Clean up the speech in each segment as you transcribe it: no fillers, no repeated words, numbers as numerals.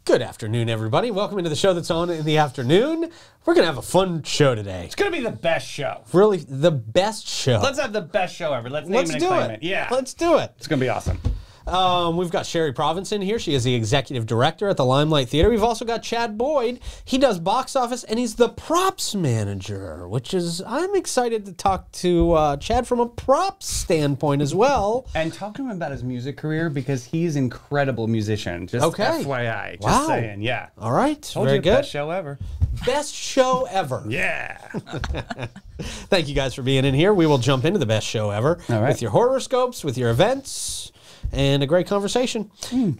Good afternoon, everybody. Welcome into the show that's on in the afternoon. We're going to have a fun show today. It's going to be the best show. Really, the best show. Let's have the best show ever. Let's name it and claim it. Yeah. Let's do it. It's going to be awesome. We've got Sherry Province in here. She is the executive director at the Limelight Theater. We've also got Chad Boyd. He does box office, and he's the props manager, which is, I'm excited to talk to Chad from a props standpoint as well. And talk to him about his music career, because he's an incredible musician. Just okay. FYI. Just wow. saying, yeah. All right. Told very you, good. Best show ever. Best show ever. Yeah. Thank you guys for being in here. We will jump into the best show ever with your horoscopes, with your events, and a great conversation.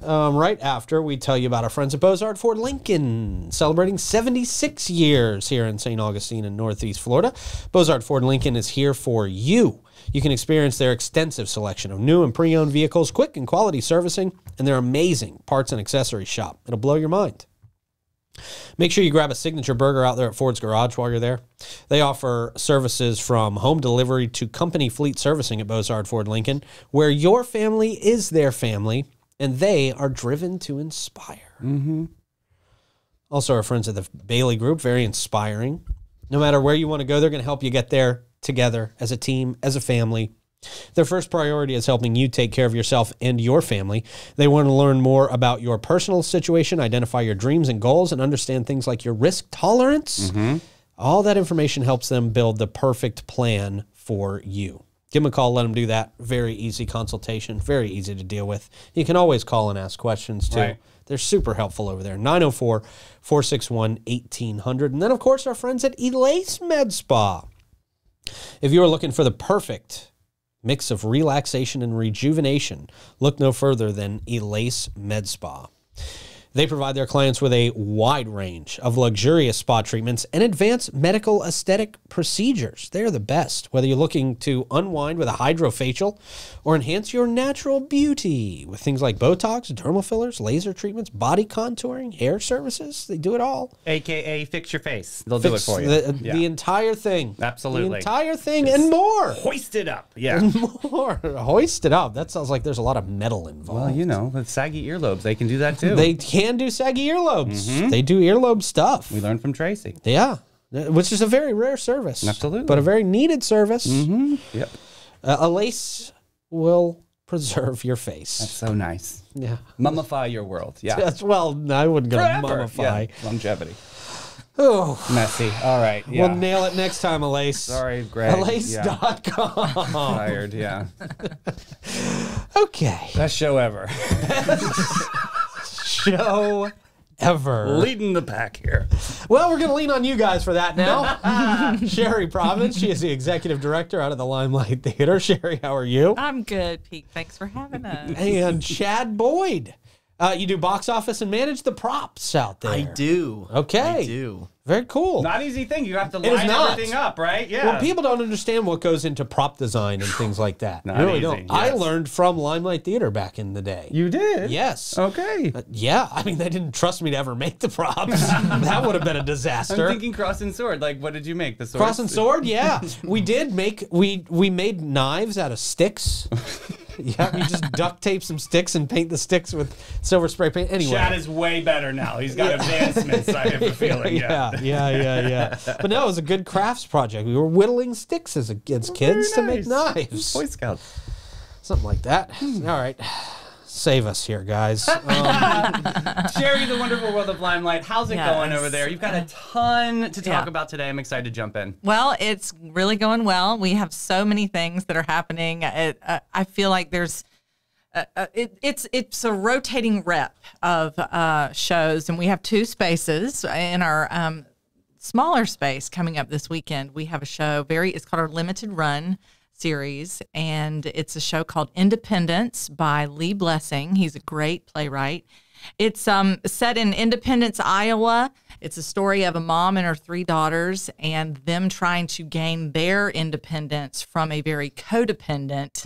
Right after we tell you about our friends at Beaux-Arts Ford Lincoln, celebrating 76 years here in St. Augustine in Northeast Florida. Beaux-Arts Ford Lincoln is here for you. You can experience their extensive selection of new and pre-owned vehicles, quick and quality servicing, and their amazing parts and accessory shop. It'll blow your mind. Make sure you grab a signature burger out there at Ford's Garage while you're there. They offer services from home delivery to company fleet servicing at Beaux-Arts Ford Lincoln, where your family is their family, and they are driven to inspire. Also, our friends at the Bailey Group, very inspiring. No matter where you want to go, they're going to help you get there together as a team, as a family. Their first priority is helping you take care of yourself and your family. They want to learn more about your personal situation, identify your dreams and goals, and understand things like your risk tolerance. All that information helps them build the perfect plan for you. Give them a call, let them do that. Very easy consultation, very easy to deal with. You can always call and ask questions, too. Right. They're super helpful over there. 904-461-1800. And then, of course, our friends at Elace Med Spa. If you are looking for the perfect mix of relaxation and rejuvenation, look no further than Elace Med Spa. They provide their clients with a wide range of luxurious spa treatments and advanced medical aesthetic procedures. They're the best, whether you're looking to unwind with a hydrofacial or enhance your natural beauty with things like Botox, dermal fillers, laser treatments, body contouring, hair services. They do it all. AKA fix your face. They'll do it for you. The entire thing. Absolutely. The entire thing and more. Hoist it up. Yeah. And more. Hoist it up. That sounds like there's a lot of metal involved. Well, you know, with saggy earlobes, they can do that too. They can do saggy earlobes. They do earlobe stuff. We learned from Tracy. Yeah, which is a very rare service. Absolutely. But a very needed service. Yep. Elace will preserve your face. That's so nice. Yeah. Mummify your world. Yeah. That's, well, I wouldn't go Forever. mummify. Yeah. Longevity. Oh. Messy. All right. Yeah. We'll nail it next time, Elace. Sorry, Greg. Elace.com. Tired, yeah. Okay. Best show ever. Show ever. Leading the pack here. Well, we're going to lean on you guys for that now. Sherry Province, she is the executive director out of the Limelight Theater. Sherry, how are you? I'm good, Pete. Thanks for having us. And Chad Boyd. You do box office and manage the props out there. I do. Okay. I do. Very cool. Not easy thing. You have to It is line not. everything up, right? Yeah. Well, people don't understand what goes into prop design and things like that. Not They really easy, don't. yes. I learned from Limelight Theater back in the day. You did? Yes. Okay. Yeah. I mean, they didn't trust me to ever make the props. That would have been a disaster. I'm thinking cross and sword. Like, what did you make? The sword? Cross and sword? Yeah. We did make, we made knives out of sticks. Yeah, you just duct tape some sticks and paint the sticks with silver spray paint. Anyway. Chad is way better now. He's got advancements, I have a feeling. Yeah. But no, it was a good crafts project. We were whittling sticks as kids to make knives. Boy Scouts. Something like that. All right. Save us here, guys. Sherry, the wonderful world of Limelight. How's it going over there? You've got a ton to talk about today. I'm excited to jump in. Well, it's really going well. We have so many things that are happening. I feel like there's it's a rotating rep of shows, and we have two spaces in our smaller space coming up this weekend. We have a show, it's called our Limited Run series, and it's a show called Independence by Lee Blessing. He's a great playwright. It's set in Independence, Iowa. It's a story of a mom and her 3 daughters and them trying to gain their independence from a very codependent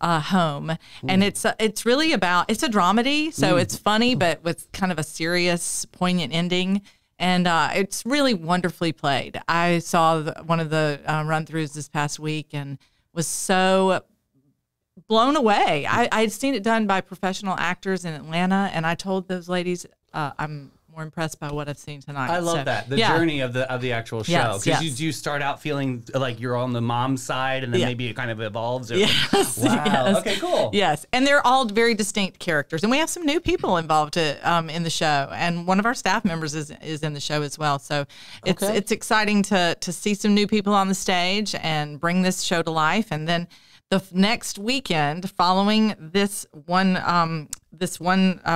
home. And it's really about, it's a dramedy, so it's funny, but with kind of a serious, poignant ending. And it's really wonderfully played. I saw one of the run-throughs this past week and was so blown away. I'd seen it done by professional actors in Atlanta, and I told those ladies I'm more impressed by what I've seen tonight. I love that, the journey of the actual show. Because you start out feeling like you're on the mom side, and then maybe it kind of evolves. Wow. Yes. Okay, cool. Yes, and they're all very distinct characters, and we have some new people involved in the show, and one of our staff members is in the show as well. So it's exciting to see some new people on the stage and bring this show to life, and then the next weekend, following this one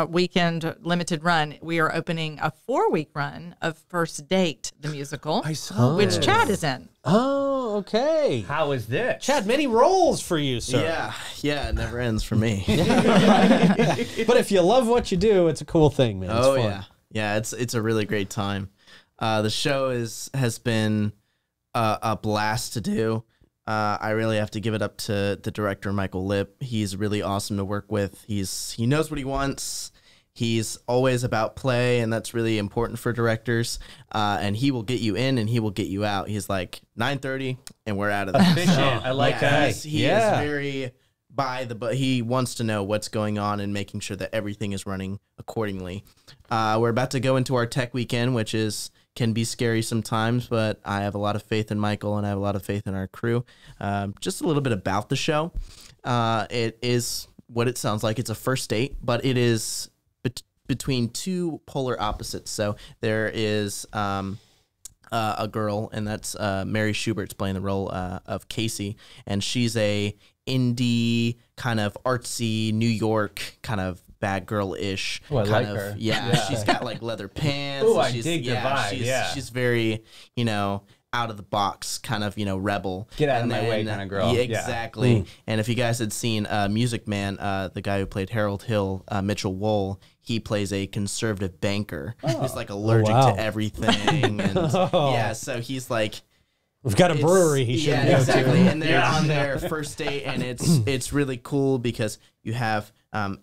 weekend limited run, we are opening a 4-week run of First Date, the musical, which Chad is in. Oh, okay. How is this? Chad, many roles for you, sir. Yeah, it never ends for me. But if you love what you do, it's a cool thing, man. It's fun. Yeah, it's a really great time. The show has been a blast to do. I really have to give it up to the director, Michael Lipp. He's really awesome to work with. He knows what he wants. He's always about play, and that's really important for directors. And he will get you in, and he will get you out. He's like 9:30, and we're out of there. Efficient. I like that. He is very but he wants to know what's going on and making sure that everything is running accordingly. We're about to go into our tech weekend, which can be scary sometimes, but I have a lot of faith in Michael, and I have a lot of faith in our crew. Just a little bit about the show. It is what it sounds like. It's a first date, but it is between 2 polar opposites. So there is a girl, and that's Mary Schubert's playing the role of Casey, and she's a indie kind of artsy New York kind of bad girl-ish kind like of her. Yeah, she's got like leather pants. Oh, I dig the vibe. She's very, out of the box kind of, rebel. Get out of my way kind of girl. Yeah, exactly. And if you guys had seen Music Man, the guy who played Harold Hill, Mitchell Wohl, he plays a conservative banker. He's like allergic to everything. And so he's like, we've got a brewery he should go exactly. to. And they're on their first date, and it's really cool because you have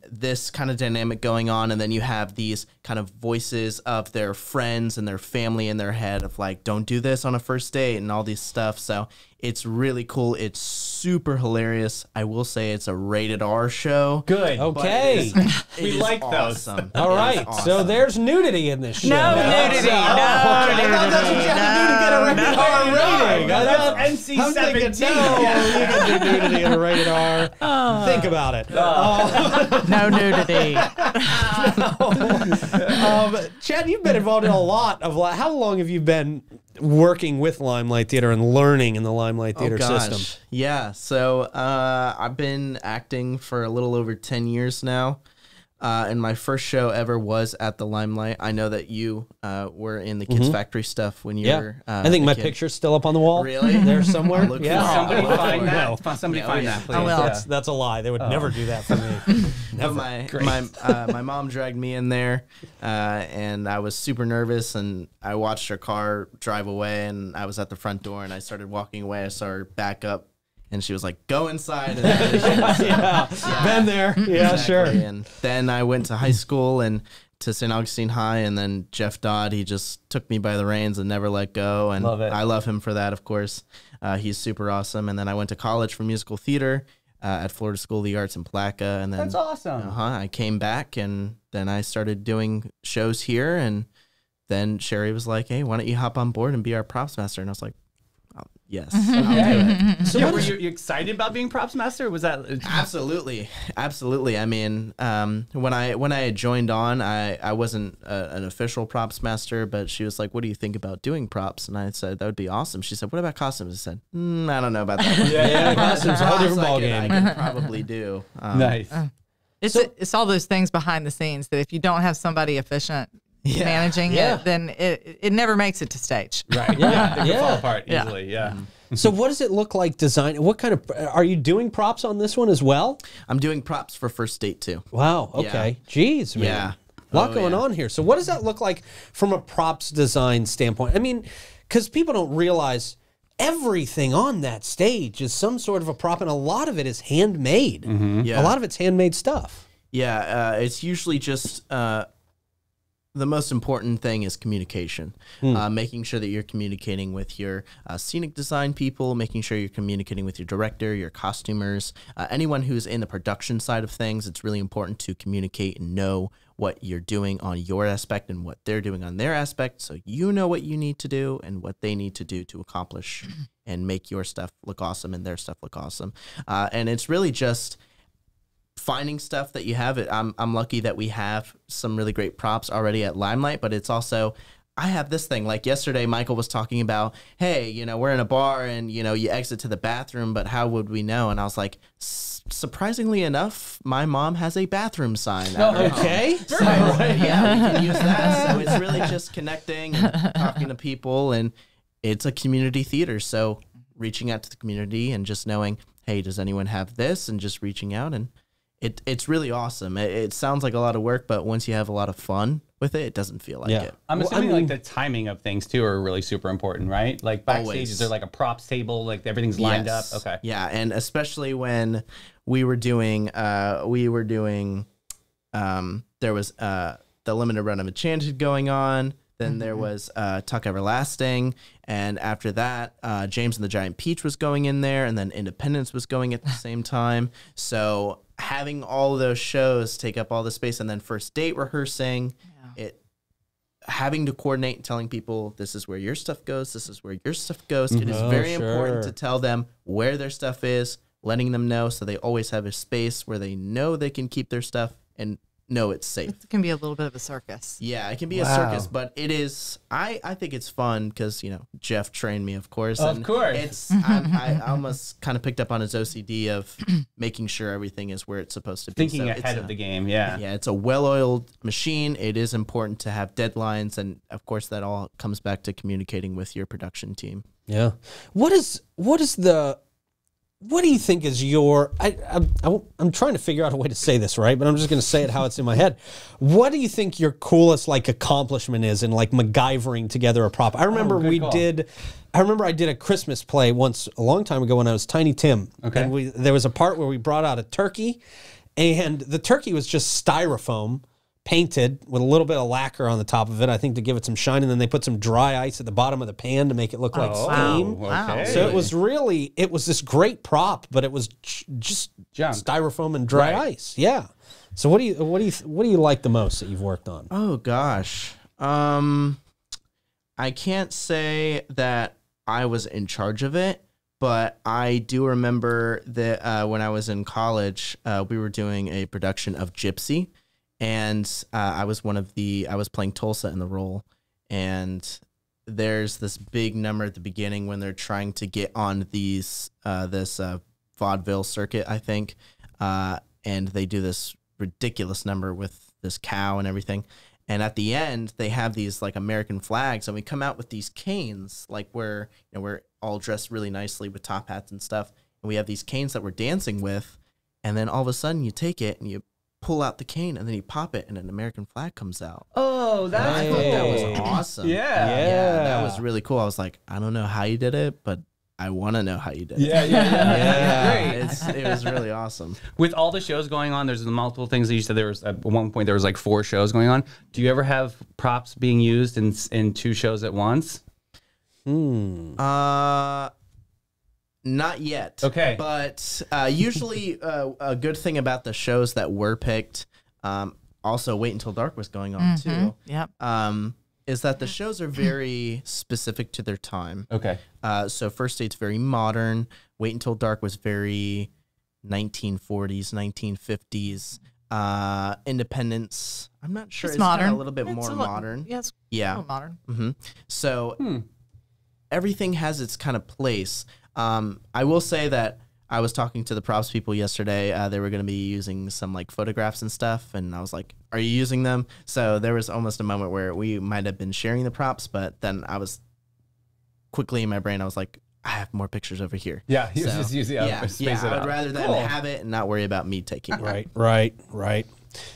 this kind of dynamic going on, and then you have these kind of voices of their friends and their family in their head of like, don't do this on a first date and all these stuff. So it's really cool. It's super hilarious. I will say it's a rated R show. Good. Okay. We like those. Awesome. All right. Awesome. So there's nudity in this show. No nudity. I thought that's what you had to do to get a rated R rating. That's NC-17. You can do nudity in a rated R. Think about it. No nudity. Chad, you've been involved in a lot of. How long have you been working with Limelight Theater and learning in the Limelight Theater system? Yeah, so I've been acting for a little over 10 years now. And my first show ever was at the Limelight. I know that you were in the Kids Factory stuff when you were I think my picture's still up on the wall. Really? There somewhere? Somebody find that. Somebody find that, please. I will. That's a lie. They would never do that for me. But my mom dragged me in there, and I was super nervous, and I watched her car drive away, and I was at the front door, and I started walking away. I saw her back up, and she was like, go inside. And Been there. Yeah, exactly. sure. And then I went to high school and to St. Augustine High, and then Jeff Dodd, he just took me by the reins and never let go. And love it. I love him for that, of course. He's super awesome. And then I went to college for musical theater at Florida School of the Arts in Placa. And then That's awesome. I came back, and then I started doing shows here. And then Sherry was like, hey, why don't you hop on board and be our props master? And I was like, yes. I'll do it. So were you excited about being props master? Was that Absolutely. I mean, when I had joined on, I wasn't an official props master, but she was like, what do you think about doing props? And I said, that would be awesome. She said, what about costumes? I said, I don't know about that one. Yeah, costumes, a whole different I ballgame. could probably do. nice? It's all those things behind the scenes that if you don't have somebody efficient, managing it, then it never makes it to stage. Right. Yeah. They can fall apart easily. Yeah. So what does it look like design? What kind of, are you doing props on this one as well? I'm doing props for First Date too. Wow. Okay. Jeez, man. Yeah. A lot going on here. So what does that look like from a props design standpoint? I mean, because people don't realize everything on that stage is some sort of a prop, and a lot of it is handmade. Yeah. A lot of it's handmade stuff. Yeah, it's usually just the most important thing is communication. Making sure that you're communicating with your scenic design people, making sure you're communicating with your director, your costumers, anyone who's in the production side of things. It's really important to communicate and know what you're doing on your aspect and what they're doing on their aspect, so you know what you need to do and what they need to do to accomplish and make your stuff look awesome and their stuff look awesome. And it's really just finding stuff that you have. I'm lucky that we have some really great props already at Limelight, but it's also, I have this thing. Like yesterday, Michael was talking about, hey, you know, we're in a bar and, you know, you exit to the bathroom, but how would we know? And I was like, surprisingly enough, my mom has a bathroom sign. Okay. So, yeah, we can use that. So it's really just connecting and talking to people, and it's a community theater. So reaching out to the community and just knowing, hey, does anyone have this? And just reaching out, and it's really awesome. It sounds like a lot of work, but once you have a lot of fun with it, it doesn't feel like it. I'm assuming like the timing of things too are really super important, right? Like backstage, is there like a props table, like everything's lined up? Okay. Yeah, and especially when we were doing there was the limited run of Enchanted going on. Then there was Tuck Everlasting, and after that, James and the Giant Peach was going in there, and then Independence was going at the same time. So having all of those shows take up all the space, and then First Date rehearsing, having to coordinate and telling people this is where your stuff goes, this is where your stuff goes. It is very important to tell them where their stuff is, letting them know so they always have a space where they know they can keep their stuff and know it's safe. It can be a little bit of a circus. Yeah, it can be a circus, but it is, I think it's fun because, you know, Jeff trained me, of course. Of course. It's, I almost kind of picked up on his OCD of making sure everything is where it's supposed to be. Thinking ahead of the game, yeah. Yeah, it's a well-oiled machine. It is important to have deadlines, and of course that all comes back to communicating with your production team. Yeah. What do you think is your, I'm trying to figure out a way to say this right, but I'm just going to say it how it's in my head. What do you think your coolest like accomplishment is in like MacGyvering together a prop? I remember I did a Christmas play once a long time ago when I was Tiny Tim. Okay. And there was a part where we brought out a turkey, and the turkey was just styrofoam painted with a little bit of lacquer on the top of it, I think, to give it some shine, and then they put some dry ice at the bottom of the pan to make it look like steam. Okay. So it was this great prop, but it was just styrofoam and dry ice. Yeah. So what do you like the most that you've worked on? Oh gosh. I can't say that I was in charge of it, but I do remember that when I was in college, we were doing a production of Gypsy. And I was playing Tulsa in the role, and there's this big number at the beginning when they're trying to get on this vaudeville circuit, I think, and they do this ridiculous number with this cow and everything. And at the end, they have these like American flags, and we come out with these canes, like we're all dressed really nicely with top hats and stuff, and we have these canes that we're dancing with, and then all of a sudden you take it and you pull out the cane, and then you pop it, and an American flag comes out. Oh, I thought that was awesome. Yeah, that was really cool. I was like, I don't know how you did it, but I want to know how you did it. Yeah. Great. It was really awesome. With all the shows going on, there's multiple things that you said. There was at one point there was like 4 shows going on. Do you ever have props being used in 2 shows at once? Not yet. Okay. But usually a good thing about the shows that were picked, also Wait Until Dark was going on too. Yep. Is that the shows are very specific to their time. Okay. So First Date's very modern. Wait Until Dark was very 1940s, 1950s. Independence, I'm not sure. It's modern. A little bit more modern. Yes. Yeah. A little modern. Mm-hmm. So everything has its kind of place. I will say that I was talking to the props people yesterday. They were going to be using some like photographs and stuff, and I was like, "Are you using them?" So there was almost a moment where we might have been sharing the props, but then I was quickly in my brain, I was like, "I have more pictures over here." Yeah, he was just using I would rather than have it and not worry about me taking it. Right.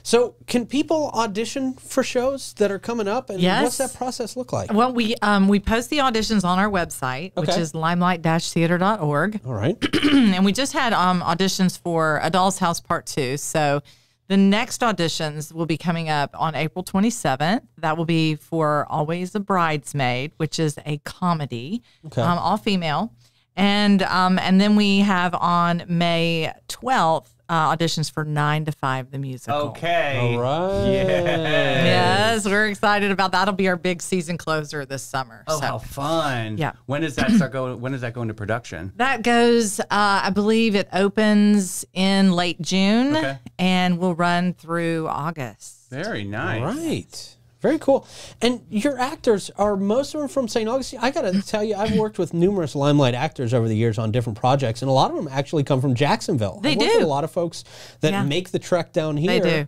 So, can people audition for shows that are coming up, and what's that process look like? Well, we post the auditions on our website, which is limelight-theater.org. All right. And we just had auditions for A Doll's House Part 2. So the next auditions will be coming up on April 27th. That will be for Always a Bridesmaid, which is a comedy, all female. And then we have on May 12th, auditions for 9 to 5, the musical. Okay. All right. Yes, we're excited about that. That'll be our big season closer this summer. Oh, how fun. Yeah. When does that start going? When does that go into production? That goes, I believe it opens in late June and will run through August. Very nice. All right. Very cool. And your actors, are most of them from St. Augustine? I got to tell you, I've worked with numerous Limelight actors over the years on different projects, and a lot of them actually come from Jacksonville. They I've worked do. with a lot of folks that make the trek down here. They do.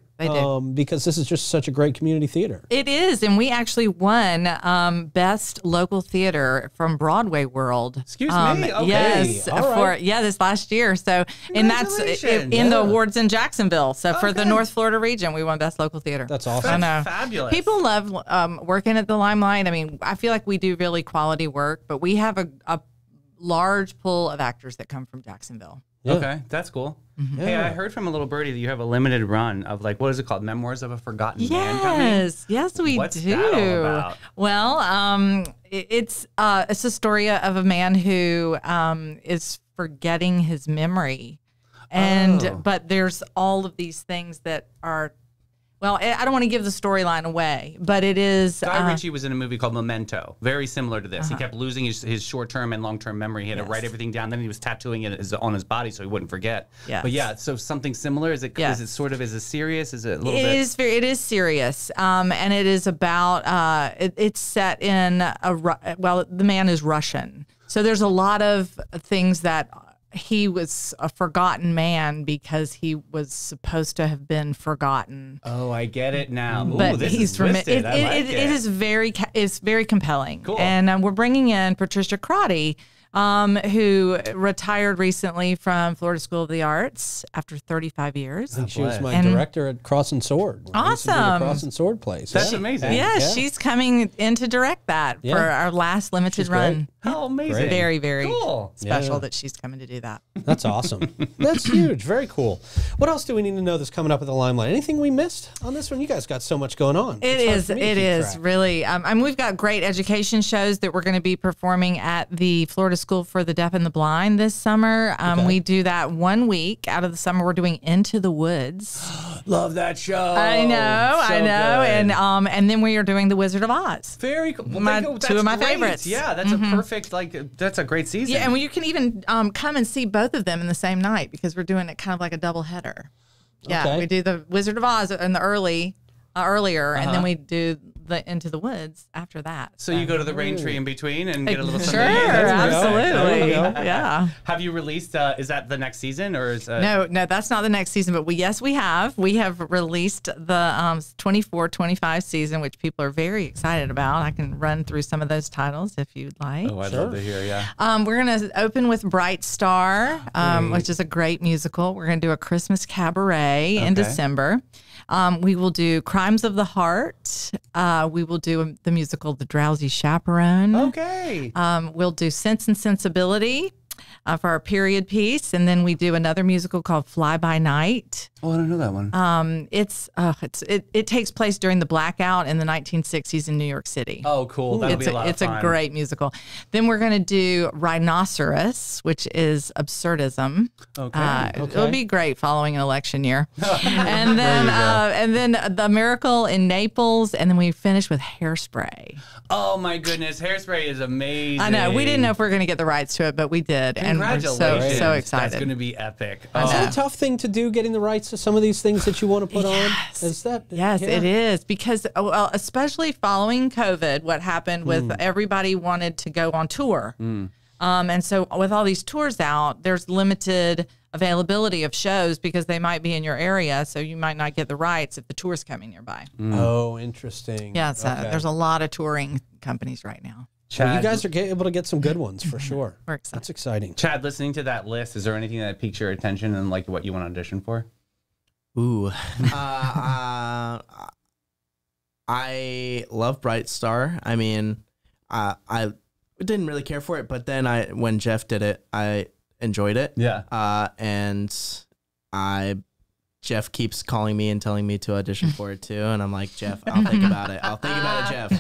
Because this is just such a great community theater. It is, and we actually won Best Local Theater from Broadway World. Excuse me? Okay. Yes, All right. this last year. So, and that's in the awards in Jacksonville. So for the North Florida region, we won Best Local Theater. That's awesome. I know. Fabulous. People love working at the Limelight. I mean, I feel like we do really quality work, but we have a large pool of actors that come from Jacksonville. Yeah. Okay, that's cool. Hey, I heard from a little birdie that you have a limited run of what is it called? Memoirs of a Forgotten Man coming? Yes, we What's do. that all about? Well, it's a story of a man who is forgetting his memory, but there's all of these things that are. Well, I don't want to give the storyline away, but it is. Guy Ritchie was in a movie called Memento, very similar to this. He kept losing his short-term and long-term memory. He had to write everything down. Then he was tattooing it on his body so he wouldn't forget. Yes. But so something similar. Is it sort of, is it serious? Is it a little bit? It is serious, and it is about. It's set in the man is Russian, so there's a lot of things that. He was a forgotten man because he was supposed to have been forgotten. Oh, I get it now. But Ooh, this he's is twisted. it is very compelling. Cool. And we're bringing in Patricia Crotty, who retired recently from Florida School of the Arts after 35 years. I think she was my director at Cross and Sword. Awesome. The Cross and Sword place. That's amazing. Yeah, she's coming in to direct that for our last limited run. great. How amazing. Very, very cool. special that she's coming to do that. That's awesome. That's huge. Very cool. What else do we need to know that's coming up at the Limelight? Anything we missed on this one? You guys got so much going on. It is really. We've got great education shows that we're going to be performing at the Florida School for the Deaf and the Blind this summer. We do that 1 week out of the summer. We're doing Into the Woods. Love that show. I know. Good. And then we are doing The Wizard of Oz. Very cool. Well, Two of my great. favorites. Yeah, that's a perfect, that's a great season. Yeah, and you can even come and see both of them in the same night because we're doing it kind of like a double header. Yeah, we do The Wizard of Oz in the earlier, and then we do the Into the Woods after that. So you go to the rain tree in between and get a little Sure, something. absolutely. Yeah. Have you released, is that the next season or is No, that's not the next season, but we have. We have released the 24-25 season, which people are very excited about. I can run through some of those titles if you'd like. Oh, I'd love to hear, yeah. We're going to open with Bright Star, which is a great musical. We're going to do a Christmas cabaret in December. We will do Crimes of the Heart. We will do the musical The Drowsy Chaperone. Okay. We'll do Sense and Sensibility for our period piece, and then we do another musical called Fly By Night. Oh, I don't know that one. It takes place during the blackout in the 1960s in New York City. Oh, cool. That'll be a lot of fun. It's a great musical. Then we're going to do Rhinoceros, which is absurdism. Okay. It'll be great following an election year. and then The Miracle in Naples, and then we finish with Hairspray. Oh my goodness, Hairspray is amazing. I know. We didn't know if we were going to get the rights to it, but we did. Congratulations. And we're so excited. That's going to be epic. Is it a tough thing to do, getting the rights to some of these things that you want to put on? Is that? Yes, it is. Because, especially following COVID, what happened with everybody wanted to go on tour. And so with all these tours out, there's limited availability of shows because they might be in your area, so you might not get the rights if the tour's coming nearby. Oh, interesting. Yeah, so there's a lot of touring companies right now. Chad, well, you guys are able to get some good ones for sure. We're excited. That's exciting. Chad, listening to that list, is there anything that piques your attention and like what you want to audition for? Ooh. I love Bright Star. I mean, I didn't really care for it, but then when Jeff did it, I enjoyed it. Yeah. And Jeff keeps calling me and telling me to audition for it too, and I'm like, Jeff, I'll think about it. I'll think about it, Jeff.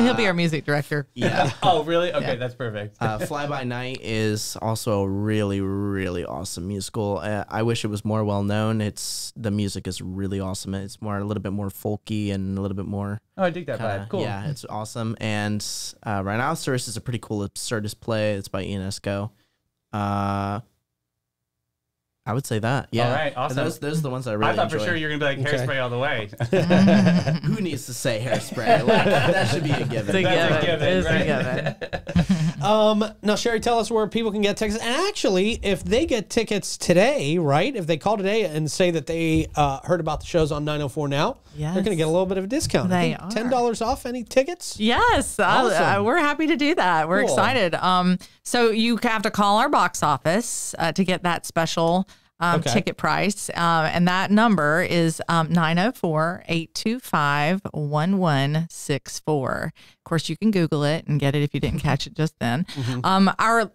He'll be our music director. Yeah. Oh, really? Okay, that's perfect. Fly By Night is also a really, really awesome musical. I wish it was more well known. The music is really awesome. It's a little bit more folky and a little bit more. Oh, I dig that vibe. Cool. Yeah, it's awesome. And Rhinoceros is a pretty cool absurdist play. It's by Ionesco. I would say that. Yeah. All right. Awesome. Those are the ones I really I thought enjoy. for sure you were going to be like Hairspray all the way. Who needs to say Hairspray? Like, that should be a given. That's a given, right? Now, Sherry, tell us where people can get tickets. And actually, if they get tickets today, right? If they call today and say that they heard about the shows on 904 Now, they're going to get a little bit of a discount. They are. $10 off any tickets? Yes. Awesome. We're happy to do that. We're excited. So you have to call our box office to get that special ticket price. And that number is 904-825-1164. Of course, you can Google it and get it if you didn't catch it just then. Our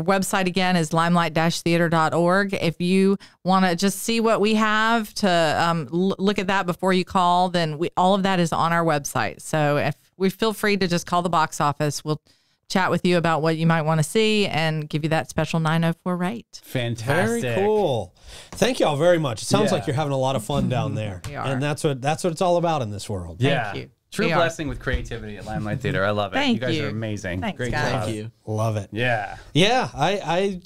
website, again, is limelight-theater.org. If you want to just see what we have to look at that before you call, then all of that is on our website. So if we feel free to just call the box office, we'll chat with you about what you might want to see and give you that special 904 rate. Fantastic. Very cool. Thank you all very much. It sounds like you're having a lot of fun down there. We are. And that's what it's all about in this world. Yeah. Thank you. True blessing with creativity at Limelight Theater. I love it. Thank you guys you. are amazing. Thanks, Great guys. job. Thank you. Love it. Yeah. Yeah, I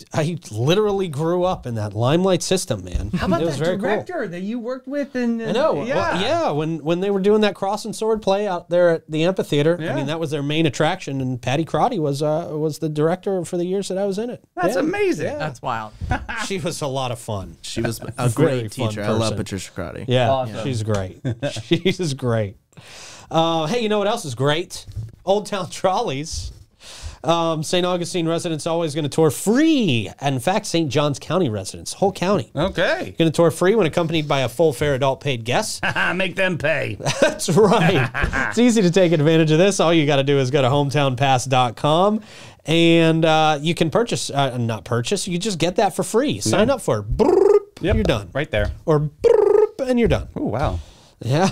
literally grew up in that Limelight system, man. How about it was that very director that you worked with? And I know. Yeah. Well, when they were doing that cross and sword play out there at the amphitheater, I mean, that was their main attraction, and Patty Crotty was the director for the years that I was in it. That's amazing. Yeah. That's wild. She was a lot of fun. She was a Very great fun teacher. I love person. Patricia Crotty. Yeah, Awesome. she's great. She's great. Hey, you know what else is great? Old Town Trolleys. St. Augustine residents always going to tour free. In fact, St. Johns County residents, whole county, Okay. going to tour free when accompanied by a full fare adult paid guest. Make them pay. That's right. It's easy to take advantage of this. All you got to do is go to hometownpass.com and you can you just get that for free. Sign up for it. Brrrp, Yep. You're done. Right there. Or brrrp, and you're done. Oh, wow. Yeah.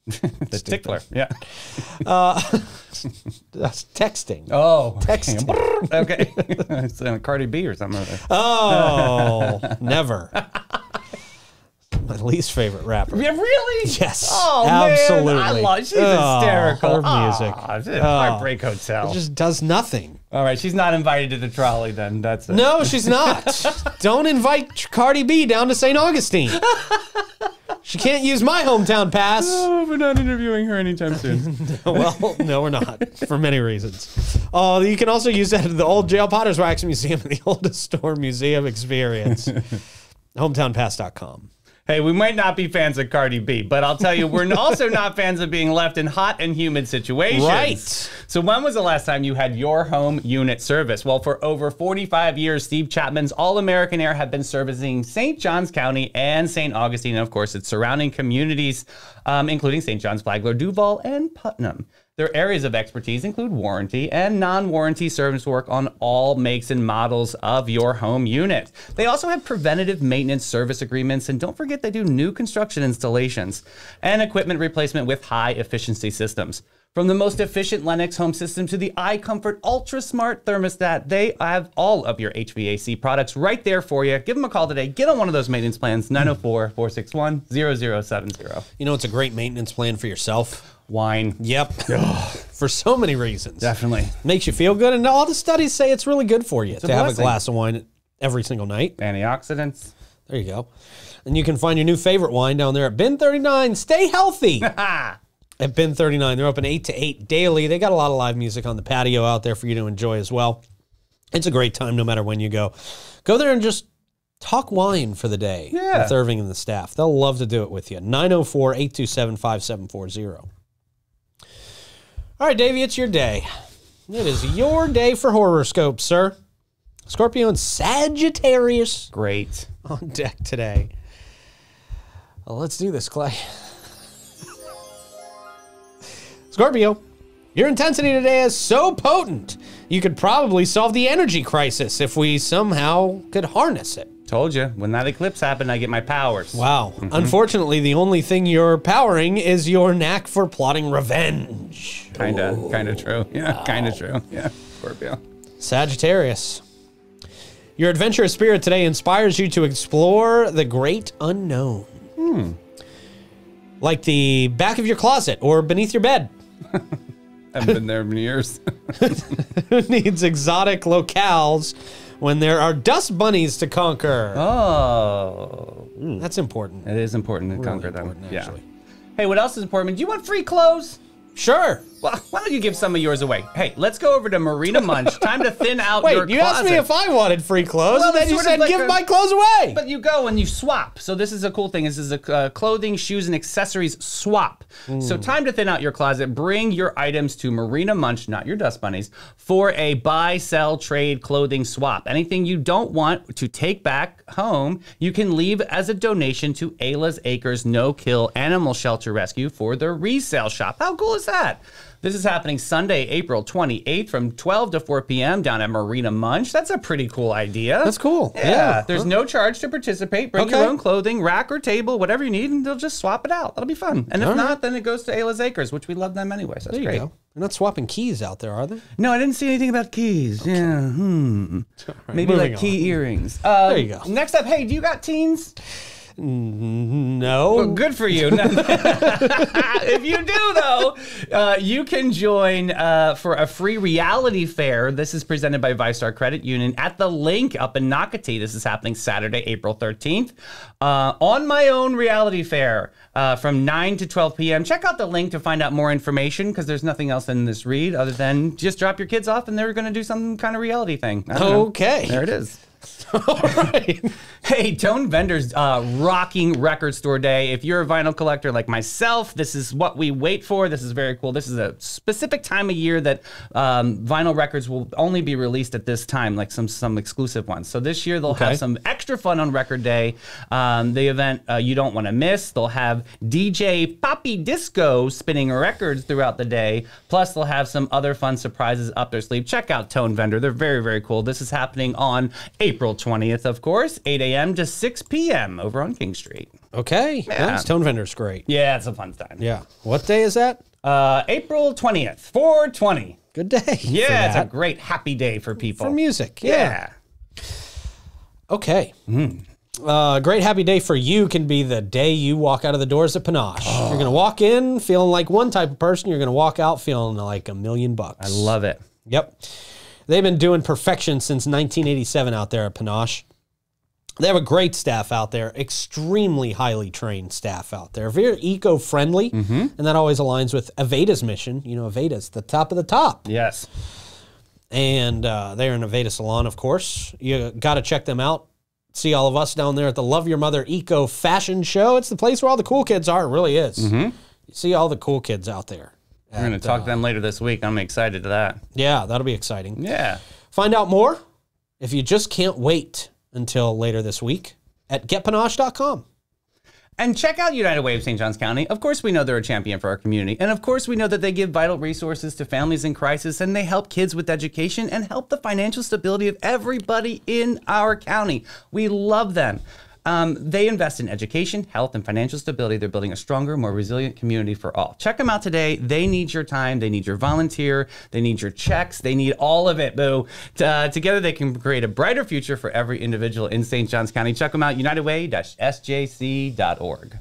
The tickler. Yeah. That's texting. Oh. Texting. Okay. It's Cardi B or something. Oh, never. My least favorite rapper. Yeah, really? Yes. Oh, absolutely. man. I love she's hysterical. Her music. Heartbreak Hotel. It just does nothing. All right, she's not invited to the trolley then. That's it. No, she's not. Don't invite Cardi B down to St. Augustine. She can't use my hometown pass. Oh, we're not interviewing her anytime soon. Well, no, we're not, for many reasons. You can also use that at the old Jail Potter's Wax Museum and the Oldest Store Museum Experience. Hometownpass.com. Hey, we might not be fans of Cardi B, but I'll tell you, we're also not fans of being left in hot and humid situations. Right. So when was the last time you had your home unit service? Well, for over 45 years, Steve Chapman's All-American Air have been servicing St. Johns County and St. Augustine, and of course, its surrounding communities, including St. John's, Flagler, Duval, and Putnam. Their areas of expertise include warranty and non-warranty service work on all makes and models of your home unit. They also have preventative maintenance service agreements, and don't forget they do new construction installations and equipment replacement with high-efficiency systems. From the most efficient Lennox home system to the iComfort Ultra Smart thermostat, they have all of your HVAC products right there for you. Give them a call today. Get on one of those maintenance plans, 904-461-0070. You know, it's a great maintenance plan for yourself. Wine. Yep. For so many reasons. Definitely. Makes you feel good, and all the studies say it's really good for you to have a blessing. glass of wine every single night. Antioxidants. There you go. And you can find your new favorite wine down there at Bin 39. Stay healthy. at Bin 39. They're open 8 to 8 daily. They got a lot of live music on the patio out there for you to enjoy as well. It's a great time no matter when you go. Go there and just talk wine for the day with Irving and the staff. They'll love to do it with you. 904-827-5740. All right, Davey, it's your day. It is your day for horoscopes, sir. Scorpio and Sagittarius. Great. On deck today. Well, let's do this, Clay. Scorpio, your intensity today is so potent, you could probably solve the energy crisis if we somehow could harness it. Told you. When that eclipse happened, I get my powers. Wow. Unfortunately, the only thing you're powering is your knack for plotting revenge. Kind of true. Yeah, kind of true. Yeah, Scorpio. Sagittarius. Your adventurous spirit today inspires you to explore the great unknown. Like the back of your closet or beneath your bed. Haven't been there in years. Who needs exotic locales when there are dust bunnies to conquer? Oh. That's important. It is important to Really conquer them. important, Yeah. actually. Hey, what else is important? Do you want free clothes? Sure. Well, why don't you give some of yours away? Hey, let's go over to Marina Munch. Time to thin out your Wait, you closet. asked me if I wanted free clothes, Well, and then it's you sort of said like give my clothes away. But you go and you swap. So this is a cool thing. This is a clothing, shoes, and accessories swap. So time to thin out your closet. Bring your items to Marina Munch, not your dust bunnies, for a buy, sell, trade clothing swap. Anything you don't want to take back home, you can leave as a donation to Ayla's Acres No-Kill Animal Shelter Rescue for the resale shop. How cool is that? This is happening Sunday, April 28th from 12 to 4 p.m. down at Marina Munch. That's a pretty cool idea. That's cool. Yeah. There's no charge to participate. Bring your own clothing, rack or table, whatever you need, and they'll just swap it out. That'll be fun. And if not, then it goes to Ayla's Acres, which we love them anyway. So that's great. Go. They're not swapping keys out there, are they? No, I didn't see anything about keys. Okay. Yeah. Maybe moving like on. key earrings. There you go. Next up, hey, do you got teens? No. Well, good for you. If you do, though, you can join for a free reality fair. This is presented by ViStar Credit Union at the Link up in Nocatee. This is happening Saturday, April 13th. On my own reality fair from 9 to 12 p.m. Check out the link to find out more information because there's nothing else in this read other than just drop your kids off and they're going to do some kind of reality thing. Okay. There it is. All right. Hey, Tone Vendor's rocking record store day. If you're a vinyl collector like myself, this is what we wait for. This is very cool. This is a specific time of year that vinyl records will only be released at this time, like some exclusive ones. So this year they'll have some extra fun on record day. The event you don't want to miss. They'll have DJ Poppy Disco spinning records throughout the day. Plus they'll have some other fun surprises up their sleeve. Check out Tone Vendor. They're very, very cool. This is happening on April 20th, of course, 8 a.m. to 6 p.m. over on King Street. Okay. Yeah. Nice. Tone Vendor's great. Yeah, it's a fun time. Yeah. What day is that? April 20th, 420. Good day. Yeah, it's a great happy day for people. For music. Yeah. Okay. Great happy day for you can be the day you walk out of the doors at Panache. You're going to walk in feeling like one type of person. You're going to walk out feeling like $1 million. I love it. Yep. They've been doing perfection since 1987 out there at Panache. They have a great staff out there, extremely highly trained staff out there, very eco-friendly, and that always aligns with Aveda's mission. You know, Aveda's the top of the top. Yes. And they're in Aveda Salon, of course. You got to check them out. See all of us down there at the Love Your Mother Eco Fashion Show. It's the place where all the cool kids are. It really is. You see all the cool kids out there. We're going to talk to them later this week. I'm excited to that. Yeah, that'll be exciting. Yeah. Find out more if you just can't wait until later this week at getpanache.com. And check out United Way of St. Johns County. Of course, we know they're a champion for our community. And of course, we know that they give vital resources to families in crisis and they help kids with education and help the financial stability of everybody in our county. We love them. They invest in education, health, and financial stability. They're building a stronger, more resilient community for all. Check them out today. They need your time. They need your volunteer. They need your checks. They need all of it, boo. Together, they can create a brighter future for every individual in St. Johns County. Check them out, unitedway-sjc.org.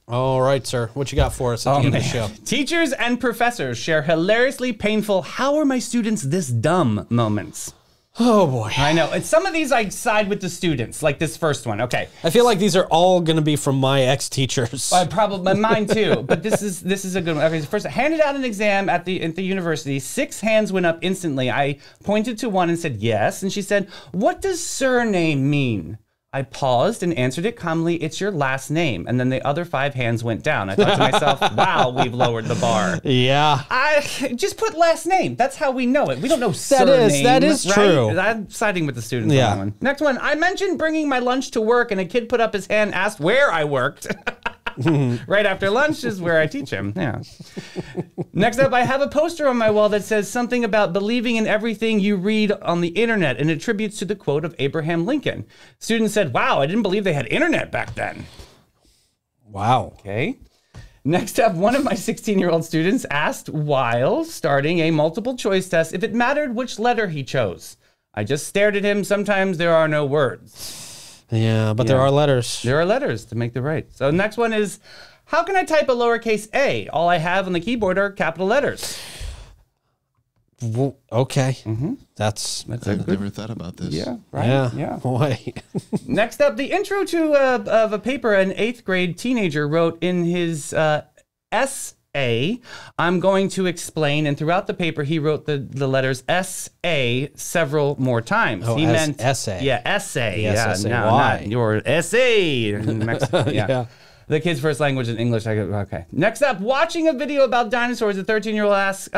All right, sir. What you got for us at the end of the show? Teachers and professors share hilariously painful, how are my students this dumb moments. Oh boy. I know. And some of these I side with the students, like this first one. Okay. I feel like these are all going to be from my ex-teachers. Probably mine too, but this is a good one. Okay, so first, I handed out an exam at the university. 6 hands went up instantly. I pointed to one and said yes, and she said, "What does surname mean?" I paused and answered it calmly, "It's your last name." And then the other 5 hands went down. I thought to myself, wow, we've lowered the bar. Yeah. I just put last name. That's how we know it. We don't know surname. That is right? true. I'm siding with the students on that one. Next one. I mentioned bringing my lunch to work, and a kid put up his hand and asked where I worked. Right after lunch is where I teach him. Yeah. Next up, I have a poster on my wall that says something about believing in everything you read on the internet and attributes to the quote of Abraham Lincoln. Students said, "Wow, I didn't believe they had internet back then." Wow. Okay. Next up, one of my 16-year-old students asked while starting a multiple choice test if it mattered which letter he chose. I just stared at him. Sometimes there are no words. Yeah, but there are letters. There are letters to make the right. So next one is, how can I type a lowercase a? All I have on the keyboard are capital letters. Okay. That's I've never thought about this. Yeah, right. yeah. Boy. Next up, the intro to of a paper an 8th grade teenager wrote in his essay. I'm going to explain, and throughout the paper, he wrote the letters S-A several more times. Oh, he meant essay. Yeah, essay. S-S-A-Y. Not your essay. Yeah. The kid's first language is English. Okay. Next up, watching a video about dinosaurs, a 13-year-old asks,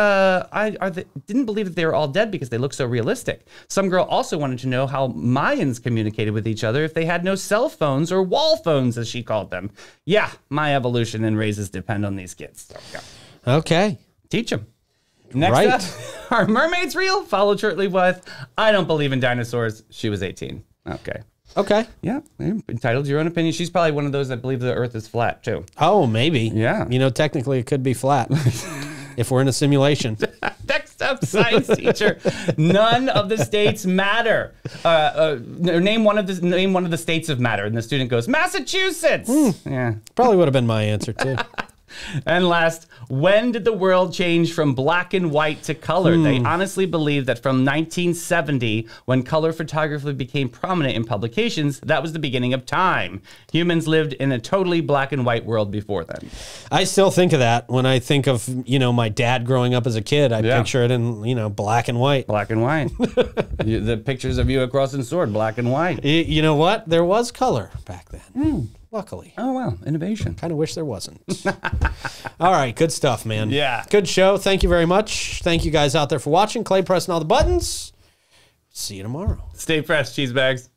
didn't believe that they were all dead because they look so realistic. Some girl also wanted to know how Mayans communicated with each other if they had no cell phones or wall phones, as she called them. Yeah, my evolution and raises depend on these kids. So, yeah. Okay. Teach them. Next up, are mermaids real? Followed shortly with, I don't believe in dinosaurs. She was 18. Okay. Yeah, entitled to your own opinion. She's probably one of those that believe the earth is flat, too. Oh, maybe. Yeah. You know, technically it could be flat if we're in a simulation. Next up, science teacher. None of the states matter. Name one of the states of matter. And the student goes, Massachusetts. Yeah. Probably would have been my answer, too. And last, when did the world change from black and white to color? They honestly believe that from 1970, when color photography became prominent in publications, that was the beginning of time. Humans lived in a totally black and white world before then. I still think of that when I think of, my dad growing up as a kid. I picture it in, black and white. Black and white. The pictures of you across the sword, black and white. You know what? There was color back then. Luckily. Oh, wow. Innovation. Kind of wish there wasn't. All right. Good stuff, man. Yeah. Good show. Thank you very much. Thank you guys out there for watching. Clay pressing all the buttons. See you tomorrow. Stay fresh, cheese bags.